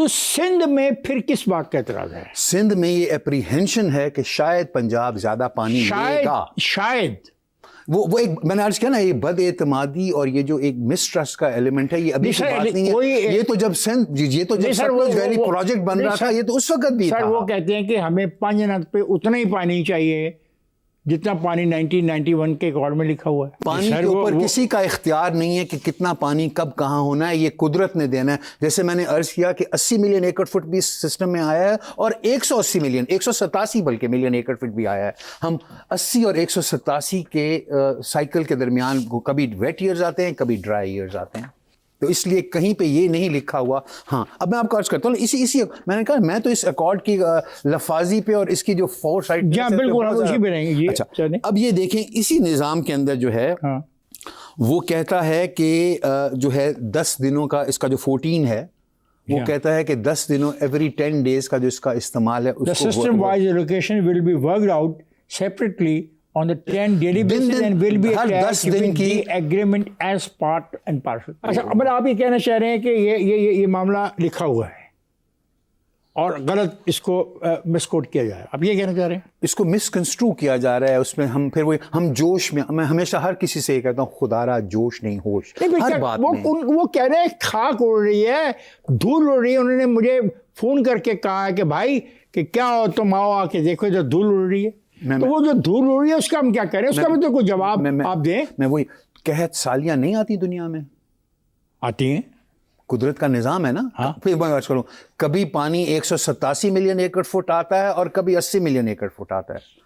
تو سندھ میں پھر کس بات کا اعتراض ہے؟ سندھ میں یہ اپریہنشن ہے کہ شاید پنجاب زیادہ پانی لے گا. شاید وہ ایک میں نے عرض کیا نا، یہ بد اعتمادی اور یہ جو ایک مسٹرسٹ کا ایلیمنٹ ہے، یہ ابھی کی بات نہیں ہے. یہ تو جب سندھ یہ تو جب ستلج ویلی پروجیکٹ بن رہا تھا، یہ تو اس وقت بھی تھا. سر وہ کہتے ہیں کہ ہمیں پانچ پہ اتنا ہی پانی چاہیے جتنا پانی 1991 کے ریکارڈ میں لکھا ہوا ہے. پانی کے اوپر کسی کا اختیار نہیں ہے کہ کتنا پانی کب کہاں ہونا ہے، یہ قدرت نے دینا ہے. جیسے میں نے عرض کیا کہ 80 ملین ایکڑ فٹ بھی اس سسٹم میں آیا ہے، اور 180 ملین 187 بلکہ ملین ایکڑ فٹ بھی آیا ہے. ہم 80 اور 187 کے سائیکل کے درمیان کبھی ویٹ ایئرز آتے ہیں، کبھی ڈرائی ایئرز آتے ہیں. تو اس لیے کہیں پہ یہ نہیں لکھا ہوا. ہاں اب میں آپ کو عرض کرتا ہوں، اسی میں نے کہا میں تو اس ایکارڈ کی لفاظی پہ اور اس کی جو فور سائٹ بالکل. اچھا اب یہ دیکھیں اسی نظام کے اندر جو ہے وہ کہتا ہے کہ جو ہے 10 دنوں کا اس کا جو 14 ہے وہ کہتا ہے کہ 10 دنوں ایوری 10 days کا جو اس کا استعمال ہے اس کو system wise allocation will be worked out separately on the 10 daily basis and will be attached with the agreement as part and parcel. اچھا اب آپ یہ کہنا چاہ رہے ہیں کہ یہ معاملہ لکھا ہوا ہے اور غلط اس کو مس کوٹ کیا جا رہا ہے. آپ یہ کہنا چاہ رہے ہیں اس کو مس کنسٹرو کیا جا رہا ہے. اس میں ہم پھر ہم جوش میں ہمیشہ ہر کسی سے یہ کہتا ہوں، خدا را جوش نہیں ہوش ہر بات میں. وہ کہہ رہے ہیں خاک اڑ رہی ہے، دھول اڑ رہی ہے. انہوں نے مجھے فون کر کے کہا کہ بھائی کہ کیا ہو تم آؤ آ کے دیکھو جو دھول اڑ رہی ہے. تو وہ جو دھول اڑ رہی ہے اس کا ہم کیا کریں؟ اس کا بھی تو کوئی جواب آپ دیں. میں وہی قحط سالیاں نہیں آتی دنیا میں، آتی ہیں، قدرت کا نظام ہے نا. پھر میں بات کروں، کبھی پانی 187 ملین ایکڑ فٹ آتا ہے اور کبھی 80 ملین ایکڑ فٹ آتا ہے.